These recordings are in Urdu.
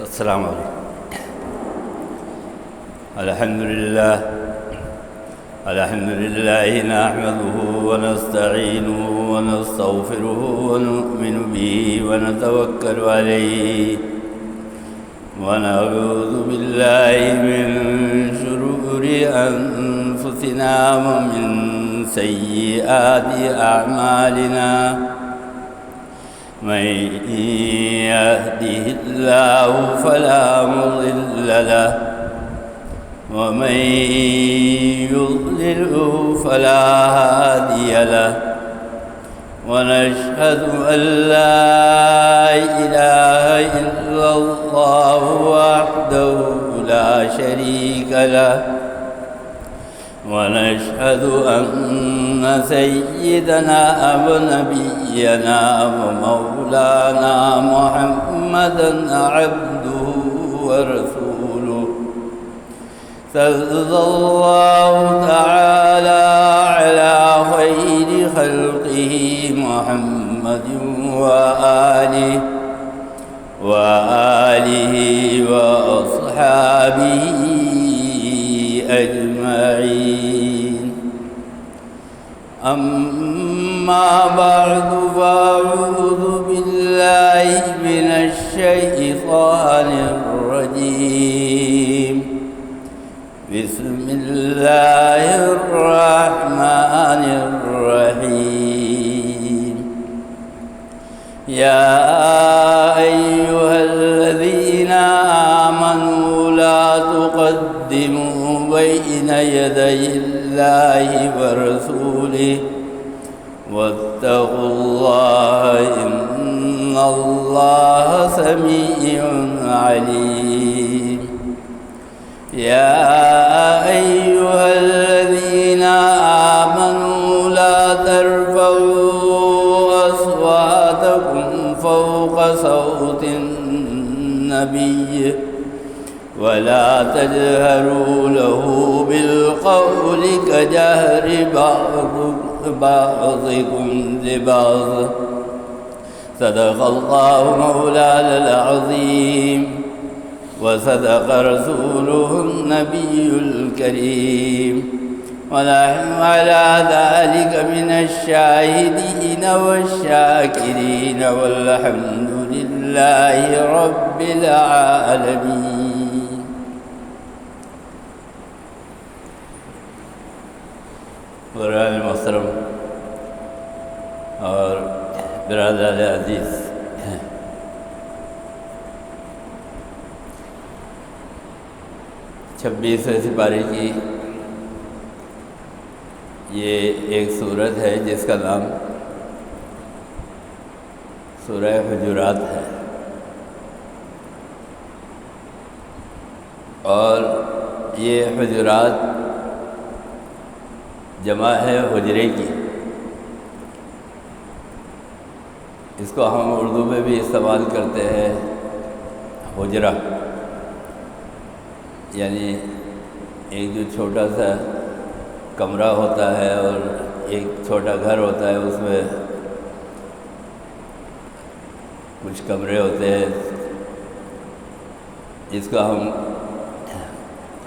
السلام علیکم۔ الحمد للہ نحمده ونستعینه ونستغفره ونؤمن به ونتوکل علیہ ونعوذ باللہ من شرور انفسنا ومن سیئات اعمالنا من يهده الله فلا مضل له ومن يضلله فلا هادي له ونشهد أن لا إله إلا الله وحده لا شريك له ونشهد أن سيدنا ونبينا ومولانا محمدا عبده ورسوله صلى الله تعالى على خير خلقه محمد وآله وأصحابه أجمعين. أما بعد فأعوذ بالله من الشيطان الرجيم. بسم الله الرحمن الرحيم. يا أيها الذين آمنوا لا تقدموا بين يدي الله ورسوله واتقوا الله إن الله سميع عليم. يا أيها الذين آمنوا لا ترفعوا أصواتكم فوق صوت النبي ولا تجهروا له بالقول كجهر بعضكم لبعض. صدق الله مولانا العظيم وصدق رسوله النبي الكريم ونحن على ذلك من الشاهدين والشاكرين والحمد لله رب العالمين. برادر محترم اور برادر عزیز، 26ویں سپارے کی یہ ایک سورت ہے جس کا نام سورہ حجرات ہے، اور یہ حجرات جمع ہے حجرے کی. اس کو ہم اردو میں بھی استعمال کرتے ہیں حجرہ، یعنی ایک جو چھوٹا سا کمرہ ہوتا ہے اور ایک چھوٹا گھر ہوتا ہے، اس میں کچھ کمرے ہوتے ہیں، جس کو ہم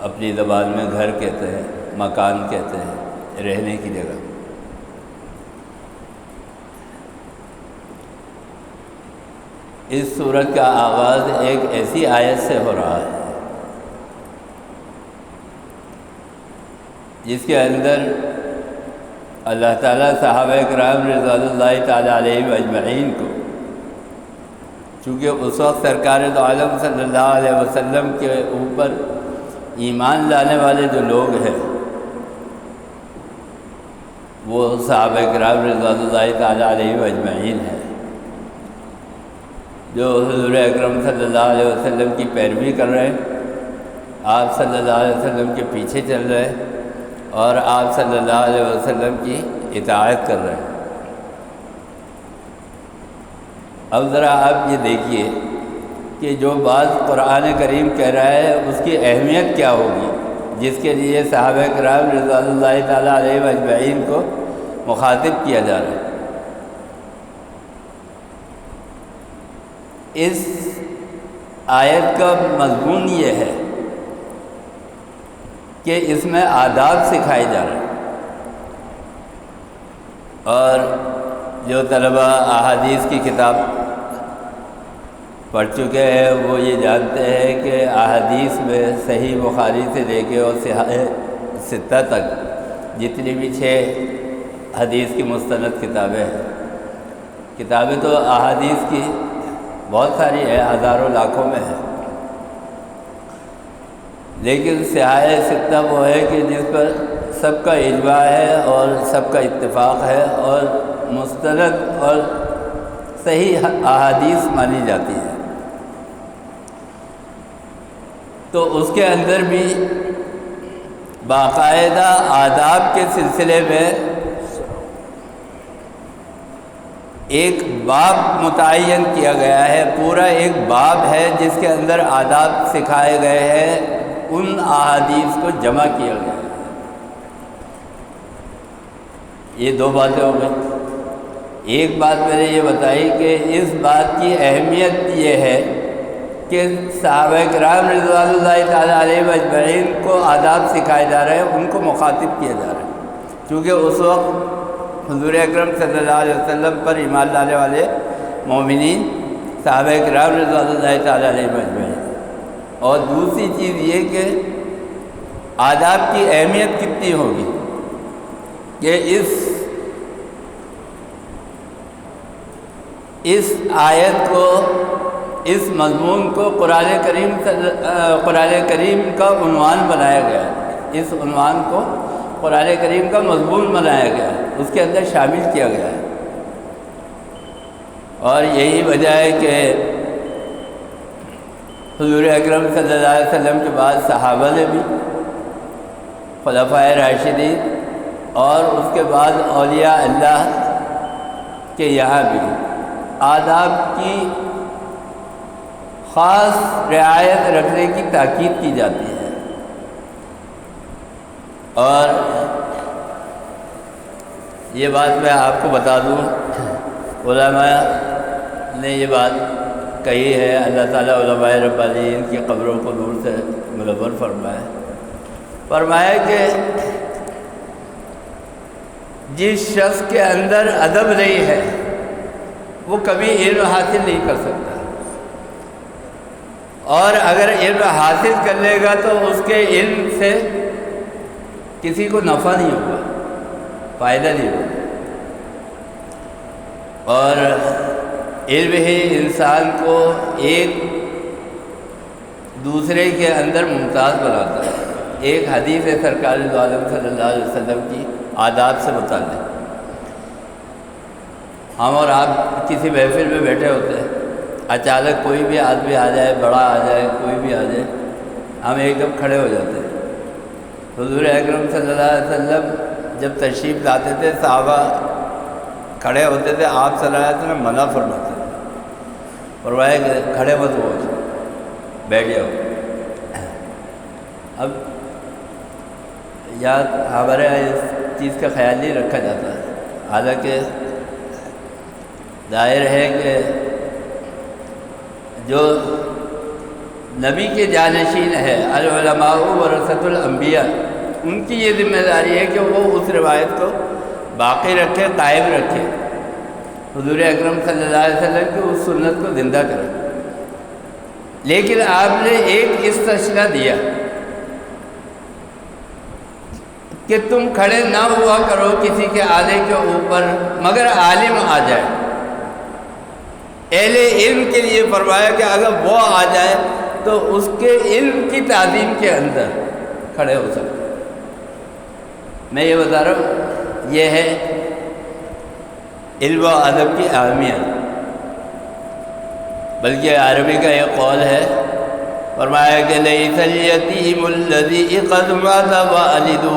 اپنی زبان میں گھر کہتے ہیں، مکان کہتے ہیں، رہنے کی جگہ. اس سورت کا آغاز ایک ایسی آیت سے ہو رہا ہے جس کے اندر اللہ تعالیٰ صحابہ کرام رضوان اللہ تعالیٰ علیہم اجمعین کو، چونکہ اس وقت سرکار دو عالم صلی اللہ علیہ وسلم کے اوپر ایمان لانے والے جو لوگ ہیں وہ صحابہ کرام رضوان اللہ تعالیٰ علیہم اجمعین ہیں، جو حضور اکرم صلی اللہ علیہ وسلم کی پیروی کر رہے ہیں، آپ صلی اللہ علیہ وسلم کے پیچھے چل رہے ہیں اور آپ صلی اللہ علیہ وسلم کی اطاعت کر رہے ہیں. اب ذرا آپ یہ دیکھیے کہ جو بات قرآن کریم کہہ رہا ہے اس کی اہمیت کیا ہوگی، جس کے لیے صحابہ کرام رضوان اللہ تعالیٰ علیہ اجمعین کو مخاطب کیا جا رہا ہے. اس آیت کا مضمون یہ ہے کہ اس میں آداب سکھائے جا رہے ہیں، اور جو طلبہ احادیث کی کتاب پڑھ چکے ہیں وہ یہ جانتے ہیں کہ احادیث میں صحیح بخاری سے لے کے اور صحیح ستہ تک جتنی بھی 6 حدیث کی مستند کتابیں ہیں، کتابیں تو احادیث کی بہت ساری ہیں، ہزاروں لاکھوں میں ہیں، لیکن صحیح ستہ وہ ہے کہ جس پر سب کا اجماع ہے اور سب کا اتفاق ہے اور مستند اور صحیح احادیث مانی جاتی ہے۔ تو اس کے اندر بھی باقاعدہ آداب کے سلسلے میں ایک باب متعین کیا گیا ہے، پورا ایک باب ہے جس کے اندر آداب سکھائے گئے ہیں، ان احادیث کو جمع کیا گیا ہے۔ یہ 2 باتیں ہو گئی۔ ایک بات میں نے یہ بتائی کہ اس بات کی اہمیت یہ ہے کہ صحابہ کرام رضوان اللہ تعالیٰ علیہ اجمعین کو آداب سکھائے جا رہے ہیں، ان کو مخاطب کیا جا رہا ہے، کیونکہ اس وقت حضور اکرم صلی اللہ علیہ وسلم پر ایمان لانے والے مومنین صحابہ کرام رضوان اللہ تعالیٰ علیہ اجمعین۔ اور دوسری چیز یہ کہ آداب کی اہمیت کتنی ہوگی کہ اس آیت کو، اس مضمون کو قرآن کریم کا عنوان بنایا گیا ہے، اس عنوان کو قرآن کریم کا مضمون بنایا گیا ہے، اس کے اندر شامل کیا گیا ہے۔ اور یہی وجہ ہے کہ حضور اکرم صلی اللہ علیہ وسلم کے بعد صحابہ نے بھی، خلفائے راشدین اور اس کے بعد اولیاء اللہ کے یہاں بھی آداب کی خاص رعایت رکھنے کی تاکید کی جاتی ہے۔ اور یہ بات میں آپ کو بتا دوں، علماء نے یہ بات کہی ہے، اللہ تعالیٰ علماء ربانیین کی قبروں کو نور سے منور فرمایا کہ جس شخص کے اندر ادب نہیں ہے وہ کبھی علم حاصل نہیں کر سکتا، اور اگر علم حاصل کر لے گا تو اس کے علم سے کسی کو نفع نہیں ہوگا، فائدہ نہیں ہوگا۔ اور علم ہی انسان کو ایک دوسرے کے اندر ممتاز بناتا ہے۔ ایک حدیث ہے سرکار دو عالم صلی اللہ علیہ وسلم کی آداب سے متعلق، ہم اور آپ کسی محفل میں بیٹھے ہوتے ہیں، اچانک کوئی بھی آدمی آ جائے، بڑا آ جائے، کوئی بھی آ جائے، ہم ایک دم کھڑے ہو جاتے ہیں۔ حضور اکرم صلی اللہ علیہ وسلم جب تشریف لاتے تھے، صحابہ کھڑے ہوتے تھے، آپ صلی اللہ علیہ وسلم منع فرماتے تھے، فرمایا کہ کھڑے مت ہو، بیٹھ جاؤ۔ اب یاد ہمارے یہاں اس چیز کا خیال نہیں رکھا جاتا ہے، حالانکہ ظاہر ہے کہ جو نبی کے جانشین ہے، العلماء ورثۃ الانبیاء، ان کی یہ ذمہ داری ہے کہ وہ اس روایت کو باقی رکھے، قائم رکھے، حضور اکرم صلی اللہ علیہ وسلم کی اس سنت کو زندہ کرے۔ لیکن آپ نے ایک استثنا دیا کہ تم کھڑے نہ ہوا کرو کسی کے آنے کے اوپر مگر عالم آ جائے۔ اہل علم کے لیے فرمایا کہ اگر وہ آ جائے تو اس کے علم کی تعظیم کے اندر کھڑے ہو سکتے۔ میں یہ بتا رہا ہوں، یہ ہے علم و ادب کی اہمیت۔ بلکہ عربی کا یہ قول ہے، فرمایا کہ لیس الیتیم الذی قد مات والدہ،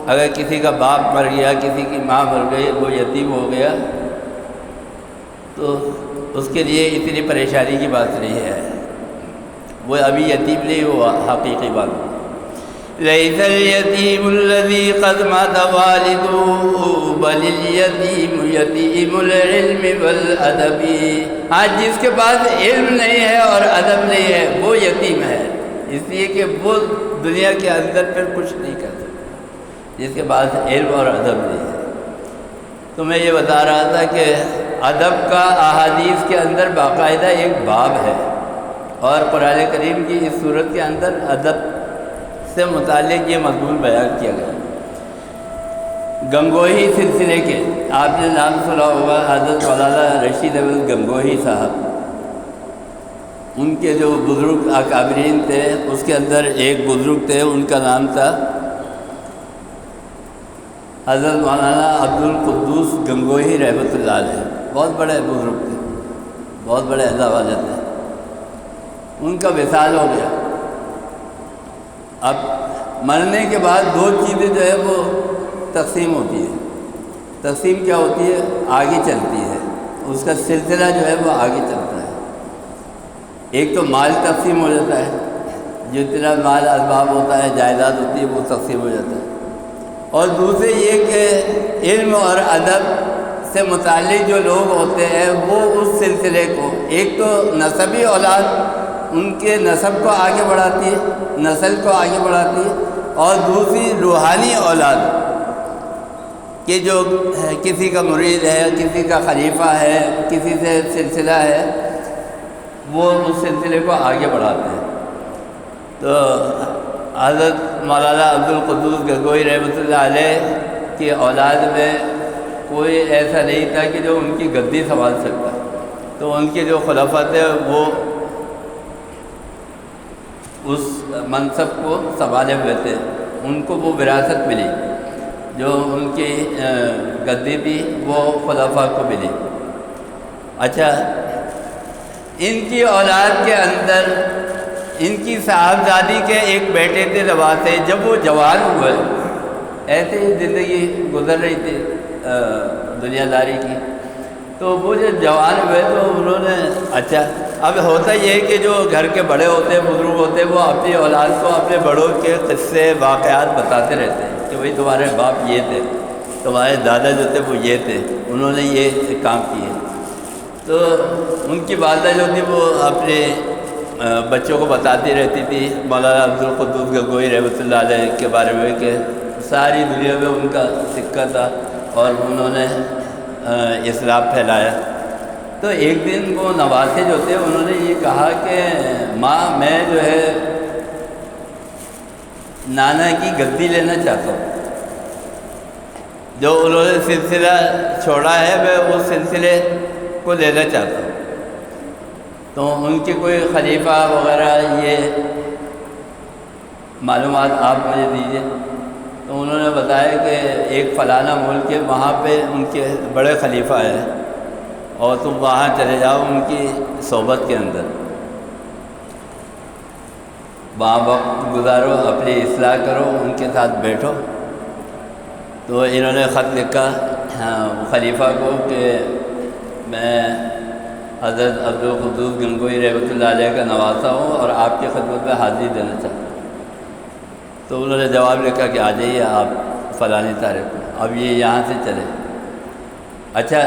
اگر کسی کا باپ مر گیا، کسی کی ماں مر گئی، وہ یتیم ہو گیا، تو اس کے لیے اتنی پریشانی کی بات نہیں ہے، وہ ابھی یتیم نہیں ہوا، حقیقی بات۔ لیس الیتیم الذی قد مات والدہ بل الیتیم یتیم العلم والادب۔ ہاں، جس کے پاس علم نہیں ہے اور ادب نہیں ہے وہ یتیم ہے، اس لیے کہ وہ دنیا کے اندر پھر کچھ نہیں کر سکتا جس کے پاس علم اور ادب نہیں ہے۔ تو میں یہ بتا رہا تھا کہ ادب کا احادیث کے اندر باقاعدہ ایک باب ہے، اور قرآن کریم کی اس صورت کے اندر ادب سے متعلق یہ مضمون بیان کیا گیا۔ گنگوہی سلسلے کے آپ نے نام سنا ہوگا، حضرت مولانا رشید احمد گنگوہی صاحب، ان کے جو بزرگ اکابرین تھے اس کے اندر ایک بزرگ تھے، ان کا نام تھا حضرت مولانا عبدالقدوس گنگوہی رحمۃ اللہ علیہ۔ بہت بڑے بزرگ تھے، بہت بڑے اللہ والے تھے۔ ان کا وصال ہو گیا۔ اب مرنے کے بعد دو چیزیں جو ہے وہ تقسیم ہوتی ہے۔ تقسیم کیا ہوتی ہے؟ آگے چلتی ہے، اس کا سلسلہ جو ہے وہ آگے چلتا ہے۔ ایک تو مال تقسیم ہو جاتا ہے، جتنا مال اسباب ہوتا ہے، جائیداد ہوتی ہے، وہ تقسیم ہو جاتا ہے۔ اور دوسرے یہ کہ علم اور ادب سے متعلق جو لوگ ہوتے ہیں وہ اس سلسلے کو، ایک تو نسبی اولاد ان کے نسب کو آگے بڑھاتی ہے، نسل کو آگے بڑھاتی ہے، اور دوسری روحانی اولاد کہ جو کسی کا مرید ہے، کسی کا خلیفہ ہے، کسی سے سلسلہ ہے، وہ اس سلسلے کو آگے بڑھاتے ہیں۔ تو حضرت مولانا عبدالقدوس گنگوہی رحمۃ اللہ علیہ کی اولاد میں کوئی ایسا نہیں تھا کہ جو ان کی گدی سنبھال سکتا، تو ان کے جو خلفاء تھے وہ اس منصب کو سنبھالے ہوئے تھے، ان کو وہ وراثت ملی، جو ان کی گدی تھی وہ خلفاء کو ملی۔ اچھا، ان کی اولاد کے اندر ان کی صاحبزادی کے ایک بیٹے تھے نواسے، جب وہ جوان ہوئے، ایسے ہی زندگی گزر رہی تھی دنیا داری کی، تو وہ جب جوان ہوئے تو انہوں نے اچھا، اب ہوتا یہ ہے کہ جو گھر کے بڑے ہوتے ہیں، بزرگ ہوتے ہیں، وہ اپنی اولاد کو اپنے بڑوں کے قصے واقعات بتاتے رہتے ہیں کہ بھئی تمہارے باپ یہ تھے، تمہارے دادا جو تھے وہ یہ تھے، انہوں نے یہ کام کیے۔ تو ان کی والدہ جو تھی وہ اپنے بچوں کو بتاتی رہتی تھی مولانا عبدالقدوس گنگوہی رحمۃ اللہ علیہ کے بارے میں کہ ساری دنیا میں ان کا سکہ تھا اور انہوں نے اسلام پھیلایا۔ تو ایک دن وہ نواسے جو تھے انہوں نے یہ کہا کہ ماں، میں جو ہے نانا کی گدی لینا چاہتا ہوں، جو انہوں نے سلسلہ چھوڑا ہے میں اس سلسلے کو لینا چاہتا ہوں۔ تو ان کے کوئی خلیفہ وغیرہ یہ معلومات آپ مجھے دیجیے۔ تو انہوں نے بتایا کہ ایک فلانا ملک ہے، وہاں پہ ان کے بڑے خلیفہ ہیں اور تم وہاں چلے جاؤ ان کی صحبت کے اندر، وہاں وقت گزارو، اپنی اصلاح کرو، ان کے ساتھ بیٹھو۔ تو انہوں نے خط لکھا خلیفہ کو کہ میں حضرت عبدالقدوس گنگوہی رحمۃ اللہ علیہ کا نواسا ہوں اور آپ کی خدمت میں حاضری دینا چاہتا ہوں۔ تو انہوں نے جواب لکھا کہ آ جائیے آپ فلانی تاریخ کو، اب یہ یہاں سے چلے۔ اچھا،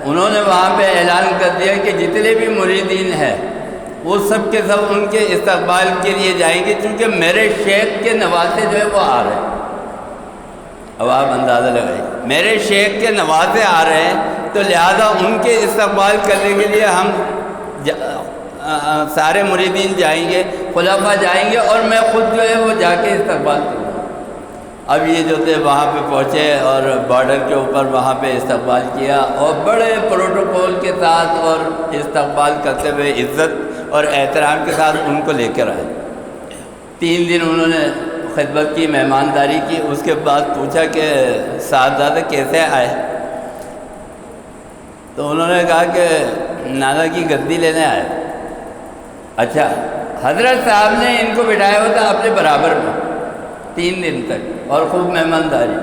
انہوں نے وہاں پہ اعلان کر دیا کہ جتنے بھی مریدین ہیں وہ سب کے سب ان کے استقبال کے لیے جائیں گے، کیونکہ میرے شیخ کے نواسے جو ہے وہ آ رہے ہیں۔ اب آپ اندازہ لگائیں، میرے شیخ کے نواسے آ رہے ہیں، تو لہذا ان کے استقبال کرنے کے لیے ہم سارے مریدین جائیں گے، خلفاء جائیں گے، اور میں خود جو ہے وہ جا کے استقبال کروں گا۔ اب یہ جو تھے وہاں پہ پہنچے اور بارڈر کے اوپر وہاں پہ استقبال کیا، اور بڑے پروٹوکول کے ساتھ اور استقبال کرتے ہوئے عزت اور احترام کے ساتھ ان کو لے کر آئے۔ 3 دن انہوں نے خدمت کی، مہمانداری کی۔ اس کے بعد پوچھا کہ صاحبزادہ کیسے آئے؟ تو انہوں نے کہا کہ نانا کی گدی لینے آئے۔ اچھا، حضرت صاحب نے ان کو بٹھایا ہوا تھا اپنے برابر میں 3 دن تک، اور خوب مہمانداری۔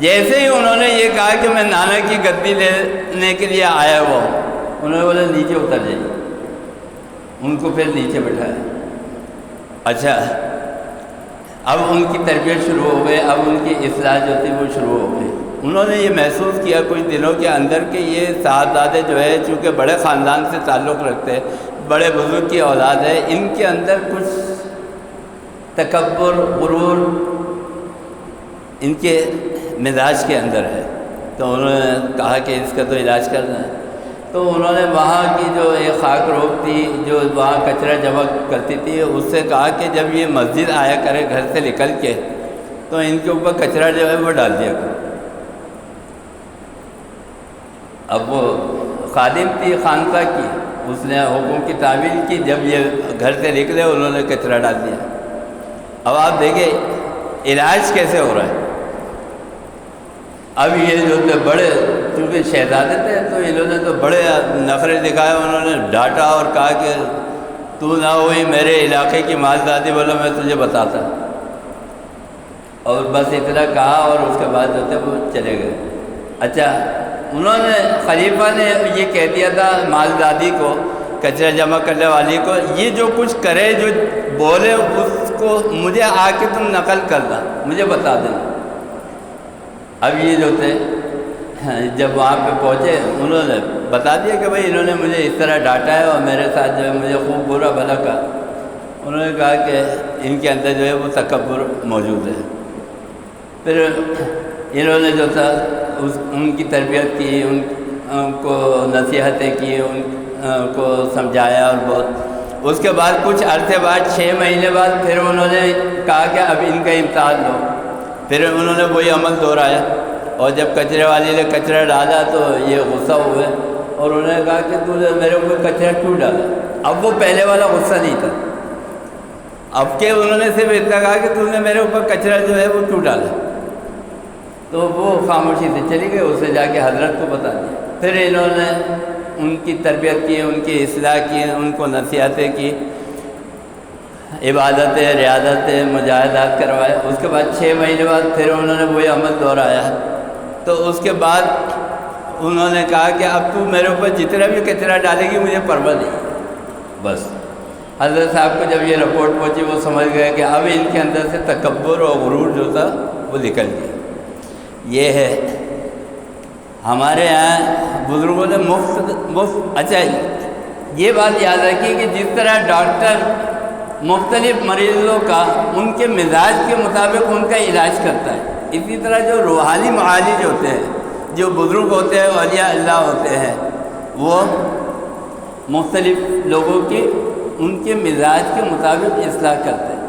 جیسے ہی انہوں نے یہ کہا کہ میں نانا کی گدی لینے کے لیے آیا ہوا ہوں، انہوں نے بولا نیچے اتر جائیے۔ ان کو پھر نیچے بٹھایا۔ اچھا، اب ان کی تربیت شروع ہو گئی، اب ان کی اصلاح جو تھی وہ شروع ہو گئی۔ انہوں نے یہ محسوس کیا کچھ دنوں کے اندر کہ یہ صاحبزادے جو ہے چونکہ بڑے خاندان سے تعلق رکھتے ہیں، بڑے بزرگ کی اولاد ہے، ان کے اندر کچھ تکبر، غرور ان کے مزاج کے اندر ہے۔ تو انہوں نے کہا کہ اس کا تو علاج کرنا ہے۔ تو انہوں نے وہاں کی جو ایک خاک روب تھی جو وہاں کچرا جمع کرتی تھی، اس سے کہا کہ جب یہ مسجد آیا کرے گھر سے نکل کے تو ان کے اوپر کچرا جو ہے وہ ڈال دیا کرو۔ اب وہ خادم تھی خانقاہ کی، اس نے حکم کی تعمیل کی، جب یہ گھر سے نکلے انہوں نے کچرا ڈال دیا۔ اب آپ دیکھیں علاج کیسے ہو رہا ہے۔ اب یہ جو تھے بڑے، چونکہ شہزادے تھے تو انہوں نے تو بڑے نخرے دکھائے، انہوں نے ڈانٹا اور کہا کہ تو نہ ہوئی میرے علاقے کی مالدادی، بولا میں تجھے بتاتا، اور بس اتنا کہا اور اس کے بعد جو تھے وہ چلے گئے۔ اچھا، انہوں نے خلیفہ نے یہ کہہ دیا تھا مالدادی کو، کچرا جمع کرنے والی کو، یہ جو کچھ کرے جو بولے اس کو مجھے آ کے تم نقل کرنا، مجھے بتا دینا۔ اب یہ جو تھے جب وہاں پہ پہنچے انہوں نے بتا دیا کہ بھائی انہوں نے مجھے اس طرح ڈانٹا ہے اور میرے ساتھ جو ہے مجھے خوب برا بھلا کہا۔ انہوں نے کہا کہ ان کے اندر جو ہے وہ تکبر موجود ہے۔ پھر انہوں نے جو تھا ان کی تربیت کی، ان کو نصیحتیں کی، ان کو سمجھایا اور بہت۔ اس کے بعد کچھ عرصے بعد 6 مہینے بعد پھر انہوں نے کہا کہ اب ان کا امتحان لو۔ پھر انہوں نے وہی عمل دہرایا، اور جب کچرے والی نے کچرا ڈالا تو یہ غصہ ہوئے اور انہوں نے کہا کہ تو نے میرے اوپر کچرا کیوں ڈالا۔ اب وہ پہلے والا غصہ نہیں تھا، اب کہ انہوں نے صرف اتنا کہا کہ تو نے میرے اوپر کچرا جو ہے وہ کیوں ڈالا۔ تو وہ خاموشی سے چلی گئی، اسے جا کے حضرت کو بتا دیا۔ پھر انہوں نے ان کی تربیت کی، ان کی اصلاح کی، ان کو نصیحتیں کی، عبادتیں، ریاضتیں، مجاہدات کروائے۔ اس کے بعد 6 مہینے بعد پھر انہوں نے وہی عمل دہرایا۔ تو اس کے بعد انہوں نے کہا کہ اب تو میرے اوپر جتنا بھی کچرا ڈالے گی مجھے پرواہ نہیں۔ بس حضرت صاحب کو جب یہ رپورٹ پہنچی وہ سمجھ گئے کہ اب ان کے اندر سے تکبر اور غرور جو تھا وہ نکل گیا۔ یہ ہے ہمارے یہاں بزرگوں نے مفت اچھا یہ بات یاد رکھیے کہ جس طرح ڈاکٹر مختلف مریضوں کا ان کے مزاج کے مطابق ان کا علاج کرتا ہے، اسی طرح جو روحانی معالج ہوتے ہیں، جو بزرگ ہوتے ہیں، اولیاء اللہ ہوتے ہیں، وہ مختلف لوگوں کی ان کے مزاج کے مطابق اصلاح کرتے ہیں۔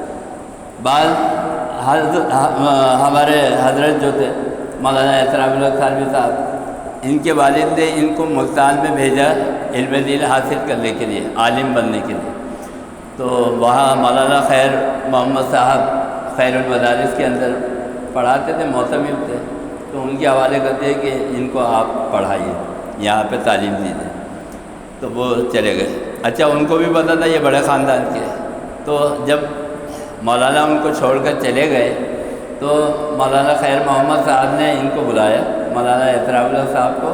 بعض ہمارے حضرت جو تھے مولانا احترام اللہ تھانوی صاحب، ان کے والد نے ان کو ملتان میں بھیجا علم دین حاصل کرنے کے لیے، عالم بننے کے لیے۔ تو وہاں مولانا خیر محمد صاحب خیر المدارس کے اندر پڑھاتے تھے، معتمد تھے، تو ان کے حوالے کرتے ہیں کہ ان کو آپ پڑھائیے، یہاں پہ تعلیم دیجیے۔ تو وہ چلے گئے۔ اچھا، ان کو بھی پتہ تھا یہ بڑے خاندان کے ہیں، تو جب مولانا ان کو چھوڑ کر چلے گئے تو مولانا خیر محمد صاحب نے ان کو بلایا، مولانا احترام اللہ صاحب کو،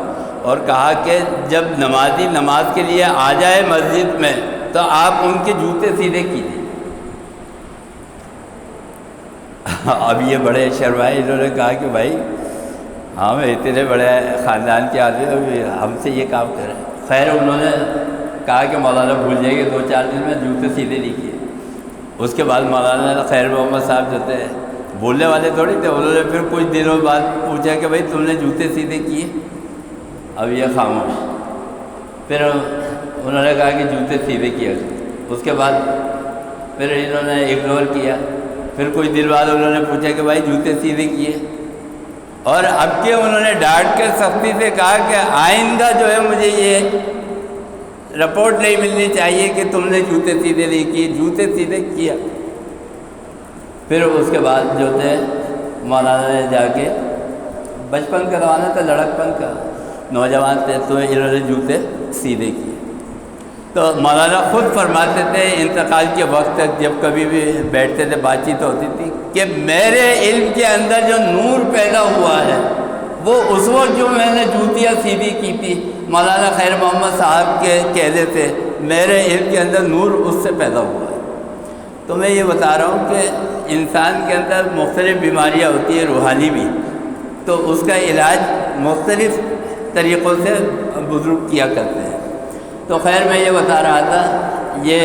اور کہا کہ جب نمازی نماز کے لیے آ جائے مسجد میں تو آپ ان کے جوتے سیدھے کیجیے۔ اب یہ بڑے شرمائے، انہوں نے کہا کہ بھائی ہم اتنے بڑے خاندان کے آدمی ہم سے یہ کام کریں۔ خیر انہوں نے کہا کہ مولانا بھول جائے گے 2-4 دن میں جوتے سیدھے نہیں کیے۔ اس کے بعد مولانا خیر محمد صاحب جو تھے بولنے والے تھوڑی تھے، انہوں نے پھر کچھ دنوں بعد پوچھا کہ بھائی تم نے جوتے سیدھے کیے؟ اب یہ خاموش۔ پھر انہوں نے کہا کہ جوتے سیدھے کیا۔ اس کے بعد پھر انہوں نے اگنور کیا۔ پھر کچھ دن بعد انہوں نے پوچھا کہ بھائی جوتے سیدھے کیے؟ اور اب کہ انہوں نے ڈانٹ کے سختی سے کہا کہ آئندہ جو ہے مجھے یہ رپورٹ نہیں ملنی چاہیے کہ تم نے جوتے سیدھے نہیں کیے، جوتے سیدھے کیا۔ پھر اس کے بعد جو تھے مولانا نے جا کے، بچپن کا زمانہ تھا، لڑکپن کا، نوجوان تھے، تو انہوں نے جوتے سیدھے کیے۔ تو مولانا خود فرماتے تھے انتقال کے وقت تک جب کبھی بھی بیٹھتے تھے بات چیت ہوتی تھی کہ میرے علم کے اندر جو نور پیدا ہوا ہے وہ اس وقت جو میں نے جوتیاں سیدھی کی تھی، مولانا خیر محمد صاحب کے کہتے تھے میرے علم کے اندر نور اس سے پیدا ہوا ہے۔ تو میں یہ بتا رہا ہوں کہ انسان کے اندر مختلف بیماریاں ہوتی ہیں، روحانی بھی، تو اس کا علاج مختلف طریقوں سے بزرگ کیا کرتے ہیں۔ تو خیر میں یہ بتا رہا تھا، یہ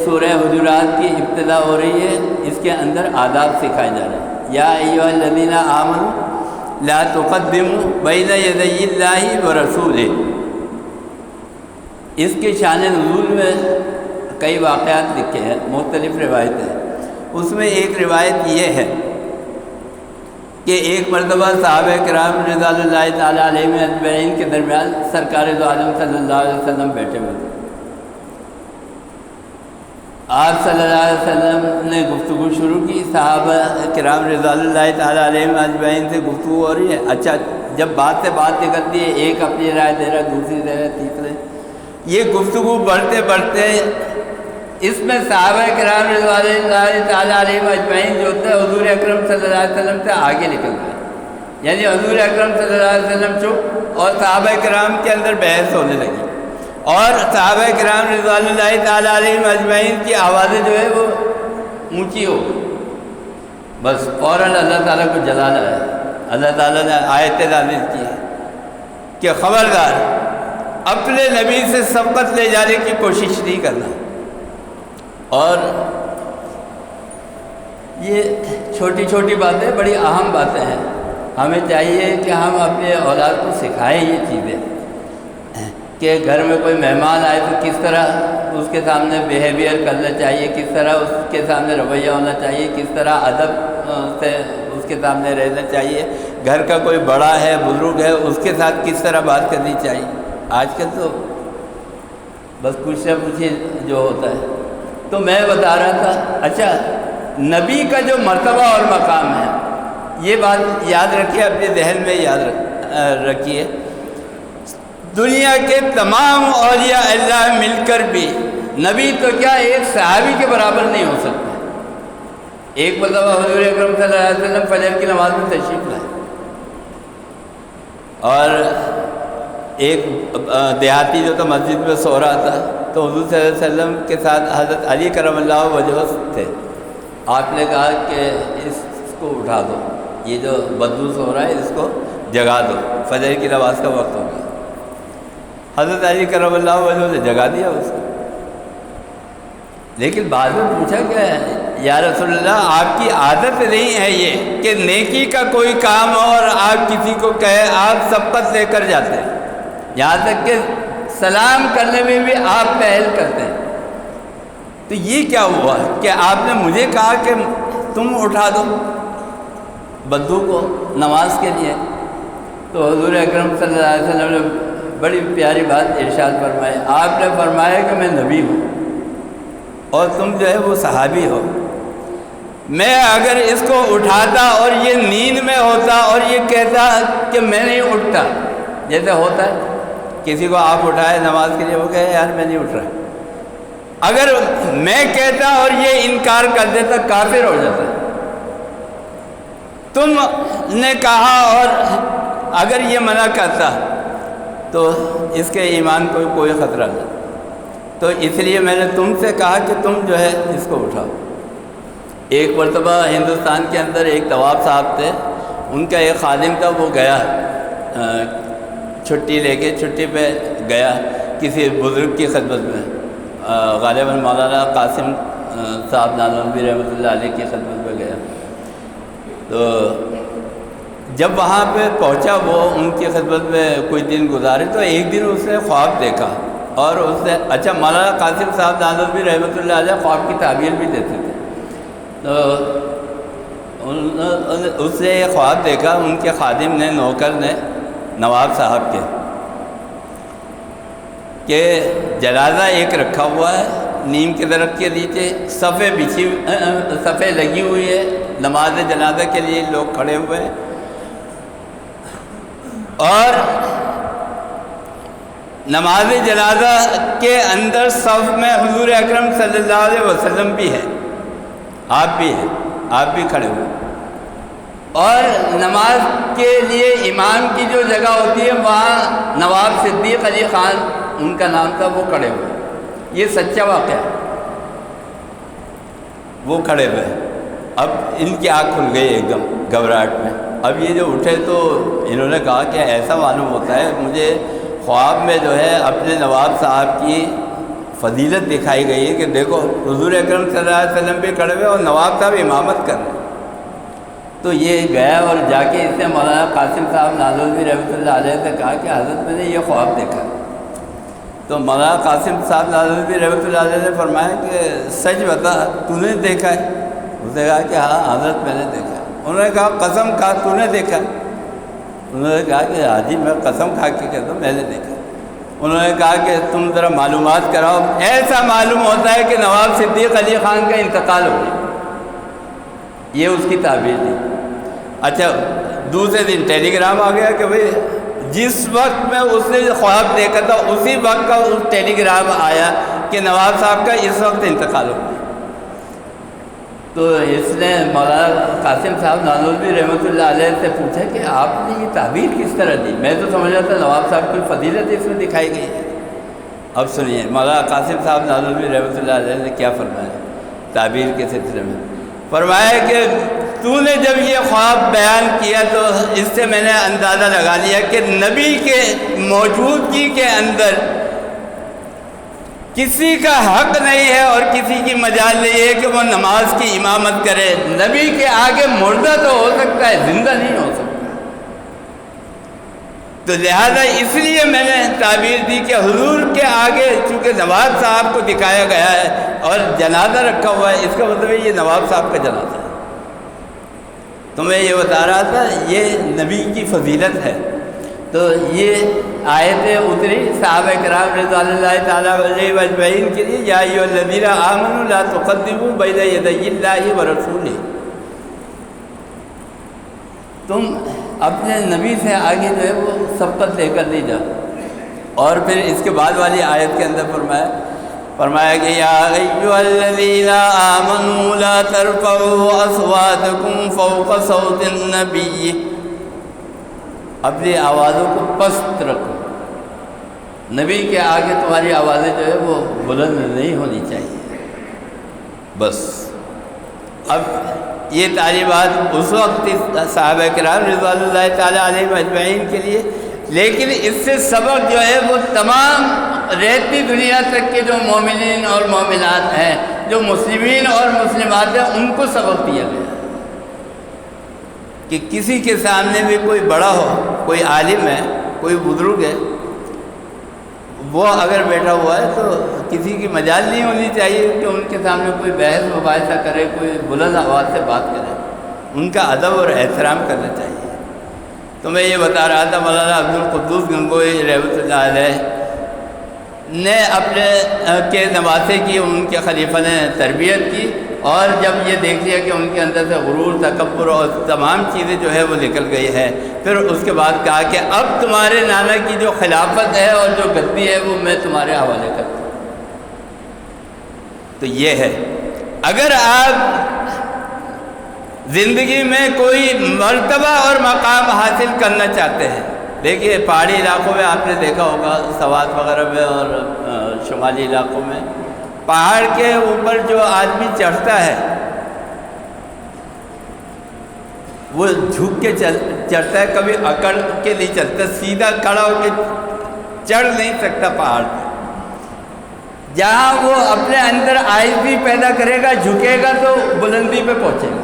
سورہ حجرات کی ابتدا ہو رہی ہے، اس کے اندر آداب سکھائے جا رہے ہیں۔ یا ایھا الذین آمنوا لا تقدموا بین یدی اللہ ورسولہ۔ اس کی شان نزول میں کئی واقعات لکھے ہیں، مختلف روایتیں۔ اس میں ایک روایت یہ ہے کہ ایک مرتبہ صحابہ کرام رضوان اللہ تعالیٰ علیہم اجمعین کے درمیان سرکار دو عالم صلی اللہ علیہ وسلم بیٹھے ہوئے تھے۔ آپ صلی اللہ علیہ وسلم نے گفتگو شروع کی، صحابہ کرام رضوان اللہ تعالیٰ علیہم اجمعین سے گفتگو ہو رہی ہے۔ اچھا، جب بات سے بات نکلتی ہے، ایک اپنی رائے دے رہا ہے، دوسری دے رہا ہے، تیسرے، یہ گفتگو بڑھتے بڑھتے اس میں صحابہ کرام رضوان اللہ تعالیٰ علیہم اجمعین جو ہوتے ہیں حضور اکرم صلی اللہ علیہ وسلم سے آگے نکل گئے، یعنی حضور اکرم صلی اللہ علیہ وسلم چپ، اور صحابہ کرام کے اندر بحث ہونے لگی، اور صحابہ کرام رضوان اللہ تعالیٰ علیہم اجمعین کی آوازیں جو ہے وہ اونچی ہو گئی۔ بس فوراً اللہ تعالیٰ کو جلال آیا، اللہ تعالیٰ نے آیت نازل کی کہ خبردار اپنے نبی سے سبقت لے جانے کی کوشش نہیں کرنا۔ اور یہ چھوٹی چھوٹی باتیں بڑی اہم باتیں ہیں، ہمیں چاہیے کہ ہم اپنے اولاد کو سکھائیں یہ چیزیں، کہ گھر میں کوئی مہمان آئے تو کس طرح اس کے سامنے بیہیویئر کرنا چاہیے، کس طرح اس کے سامنے رویہ ہونا چاہیے، کس طرح ادب سے اس کے سامنے رہنا چاہیے، گھر کا کوئی بڑا ہے، بزرگ ہے، اس کے ساتھ کس طرح بات کرنی چاہیے۔ آج کل تو بس کچھ نہ کچھ جو ہوتا ہے۔ تو میں بتا رہا تھا، اچھا نبی کا جو مرتبہ اور مقام ہے، یہ بات یاد رکھیے، اپنے ذہن میں یاد رکھیے، دنیا کے تمام اولیاء اللہ مل کر بھی نبی تو کیا ایک صحابی کے برابر نہیں ہو سکتے۔ ایک مرتبہ حضور اکرم صلی اللہ علیہ وسلم فجر کی نماز میں تشریف لائے، اور ایک دیہاتی جو تھا مسجد میں سو رہا تھا، تو حضور صلی اللہ علیہ وسلم کے ساتھ حضرت علی کرم اللہ وجہہ تھے۔ آپ نے کہا کہ اس کو اٹھا دو، یہ جو بدو سو رہا ہے اس کو جگا دو، فجر کی نماز کا وقت ہو گیا۔ حضرت علی کرم اللہ وجہہ نے جگا دیا اس کو، لیکن بعد میں پوچھا کہ یا رسول اللہ، آپ کی عادت نہیں ہے یہ کہ نیکی کا کوئی کام ہو اور آپ کسی کو کہے، آپ سبقت لے کر جاتے ہیں، یہاں تک کہ سلام کرنے میں بھی آپ پہل کرتے ہیں، تو یہ کیا ہوا کہ آپ نے مجھے کہا کہ تم اٹھا دو بدو کو نماز کے لیے؟ تو حضور اکرم صلی اللہ علیہ وسلم نے بڑی پیاری بات ارشاد فرمائی، آپ نے فرمایا کہ میں نبی ہوں اور تم جو ہے وہ صحابی ہو، میں اگر اس کو اٹھاتا اور یہ نیند میں ہوتا اور یہ کہتا کہ میں نہیں اٹھتا، جیسے ہوتا ہے کسی کو آپ اٹھائے نماز کے لیے، وہ کہے یار میں نہیں اٹھ رہا، اگر میں کہتا اور یہ انکار کر دیتا کافر ہو جاتا۔ تم نے کہا اور اگر یہ منع کرتا تو اس کے ایمان کو کوئی خطرہ نہیں، تو اس لیے میں نے تم سے کہا کہ تم جو ہے اس کو اٹھاؤ۔ ایک مرتبہ ہندوستان کے اندر ایک نواب صاحب تھے، ان کا ایک خادم تھا، وہ گیا چھٹی لے کے، چھٹی پہ گیا کسی بزرگ کی خدمت میں، غالباً مولانا قاسم صاحب نانوتوی رحمۃ اللہ علیہ کی خدمت میں گیا۔ تو جب وہاں پہ پہنچا، وہ ان کی خدمت میں کچھ دن گزارے، تو ایک دن اس نے خواب دیکھا، اور اس نے اچھا مولانا قاسم صاحب نانوتوی رحمۃ اللہ علیہ خواب کی تعبیر بھی دیتے تھے، تو اس نے یہ خواب دیکھا، ان کے خادم نے، نوکر نے، نواب صاحب کے، کہ جنازہ ایک رکھا ہوا ہے نیم کے درخت کے نیچے، صفیں لگی ہوئی ہے، نماز جنازہ کے لیے لوگ کھڑے ہوئے ہیں، اور نماز جنازہ کے اندر صف میں حضور اکرم صلی اللہ علیہ وسلم بھی ہے، آپ بھی ہیں، آپ بھی کھڑے ہوئے، اور نماز کے لیے امام کی جو جگہ ہوتی ہے وہاں نواب صدیق علی خان ان کا نام تھا، وہ کھڑے ہوئے۔ یہ سچا واقعہ ہے۔ وہ کھڑے ہوئے، اب ان کی آنکھ کھل گئی ایک دم گھبراہٹ میں۔ اب یہ جو اٹھے تو انہوں نے کہا کہ ایسا معلوم ہوتا ہے مجھے خواب میں جو ہے اپنے نواب صاحب کی فضیلت دکھائی گئی ہے کہ دیکھو حضور اکرم صلی اللہ علیہ وسلم بھی کھڑے ہوئے اور نواب صاحب امامت کر رہے ہیں۔ تو یہ گیا اور جا کے اس نے مولانا قاسم صاحب نانوتوی رحمۃ اللہ علیہ سے کہا کہ حضرت میں نے یہ خواب دیکھا۔ تو مولانا قاسم صاحب نانوتوی رحمۃ اللہ علیہ نے فرمایا کہ سچ بتا تو نے دیکھا ہے؟ اس نے کہا کہ ہاں حضرت میں نے دیکھا ہے۔ انہوں نے کہا قسم کھا تو نے دیکھا؟ انہوں نے کہا کہ حاجی میں قسم کھا کے کہتا ہوں میں نے دیکھا۔ انہوں نے کہا کہ تم ذرا معلومات کراؤ۔ ایسا معلوم ہوتا ہے کہ نواب صدیق علی خان کا انتقال ہو گیا، یہ اس کی تعبیر تھی۔ اچھا دوسرے دن ٹیلی گرام آ گیا کہ بھئی جس وقت میں اس نے خواب دیکھا تھا اسی وقت کا اس ٹیلی گرام آیا کہ نواب صاحب کا اس وقت انتقال ہو گیا۔ تو اس نے مولانا قاسم صاحب نانوتوی رحمۃ اللہ علیہ سے پوچھا کہ آپ نے یہ تعبیر کس طرح دی؟ میں تو سمجھ رہا تھا نواب صاحب کی فضیلت اس میں دکھائی گئی ہے۔ اب سنیے مولانا قاسم صاحب نانوتوی رحمۃ اللہ علیہ نے کیا فرمایا تعبیر کے سلسلے میں۔ فرمایا کہ تو نے جب یہ خواب بیان کیا تو اس سے میں نے اندازہ لگا لیا کہ نبی کے موجودگی کے اندر کسی کا حق نہیں ہے اور کسی کی مجال نہیں ہے کہ وہ نماز کی امامت کرے۔ نبی کے آگے مردہ تو ہو سکتا ہے، زندہ نہیں ہو سکتا۔ تو لہذا اس لیے میں نے تعبیر دی کہ حضور کے آگے چونکہ نواب صاحب کو دکھایا گیا ہے اور جنازہ رکھا ہوا ہے، اس کا مطلب ہے یہ نواب صاحب کا جنازہ ہے۔ تو میں یہ بتا رہا تھا یہ نبی کی فضیلت ہے۔ تو یہ آیتیں اتری صحابہ کرام رضوان اللہ تعالیٰ علیہ اجمعین کے لیے، یا ایھا الذین آمنوا لا تقدموا بین یدی اللہ ورسولہ، تم اپنے نبی سے آگے جو ہے وہ سبقت لے کر نہیں جاؤ۔ اور پھر اس کے بعد والی آیت کے اندر فرمایا کہ یا ایھا الذین آمنوا لا ترفعوا اصواتکم فوق صوت النبی، اپنی آوازوں کو پست رکھو، نبی کے آگے تمہاری آوازیں جو ہے وہ بلند نہیں ہونی چاہیے۔ بس اب یہ تعلیمات اس وقت صحابہ کرام رضوان اللہ تعالیٰ علیہ اجمعین کے لیے، لیکن اس سے سبق جو ہے وہ تمام رہتی دنیا تک کے جو مومنین اور مومنات ہیں، جو مسلمین اور مسلمات ہیں، ان کو سبق دیا گیا کہ کسی کے سامنے بھی کوئی بڑا ہو، کوئی عالم ہے، کوئی بزرگ ہے، وہ اگر بیٹھا ہوا ہے تو کسی کی مجال نہیں ہونی چاہیے کہ ان کے سامنے کوئی بحث مباحثہ کرے، کوئی بلند آواز سے بات کرے، ان کا ادب اور احترام کرنا چاہیے۔ تو میں یہ بتا رہا تھا مولانا عبدالقدوس گنگوئی رحمۃ اللہ علیہ نے اپنے کے نواسے کی، ان کے خلیفہ نے تربیت کی، اور جب یہ دیکھ لیا کہ ان کے اندر سے غرور، تکبر اور تمام چیزیں جو ہے وہ نکل گئی ہے، پھر اس کے بعد کہا کہ اب تمہارے نانا کی جو خلافت ہے اور جو گدی ہے وہ میں تمہارے حوالے کرتا ہوں۔ تو یہ ہے، اگر آپ زندگی میں کوئی مرتبہ اور مقام حاصل کرنا چاہتے ہیں، دیکھیے پہاڑی علاقوں میں آپ نے دیکھا ہوگا، سوات وغیرہ میں اور شمالی علاقوں میں، پہاڑ کے اوپر جو آدمی چڑھتا ہے وہ جھک کے چڑھتا ہے، کبھی اکڑ کے نہیں چلتا، سیدھا کھڑا ہو کے چڑھ نہیں سکتا پہاڑ پہ۔ جہاں وہ اپنے اندر عاجزی پیدا کرے گا، جھکے گا تو بلندی پہ پہنچے گا،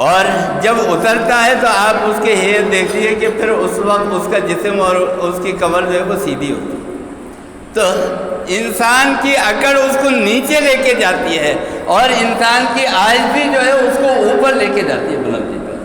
اور جب اترتا ہے تو آپ اس کے ہیئر دیکھیے کہ پھر اس وقت اس کا جسم اور اس کی کمر جو ہے وہ سیدھی ہوتی ہے۔ تو انسان کی اکڑ اس کو نیچے لے کے جاتی ہے اور انسان کی عاجزی جو ہے اس کو اوپر لے کے جاتی ہے، بلندی پہ۔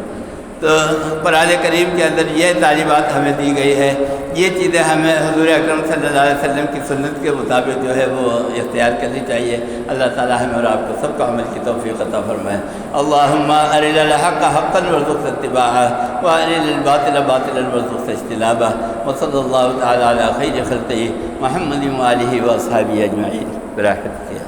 تو قرآن کریم کے اندر یہ تعلیمات ہمیں دی گئی ہے، یہ چیزیں ہمیں حضور اکرم صلی اللہ علیہ وسلم کی سنت کے مطابق جو ہے وہ اختیار کرنی چاہیے۔ اللہ تعالیٰ ہمیں اور آپ کو سب کو عمل کی توفیق عطا فرمائے۔ اللہم ارنا الحق حقا وارزقنا اتباعہ وارنا الباطل باطلا وارزقنا اجتنابہ، وصلی اللہ تعالیٰ علی خیر خلقہ محمد وآلہ واصحابہ اجمعین برحمتہ۔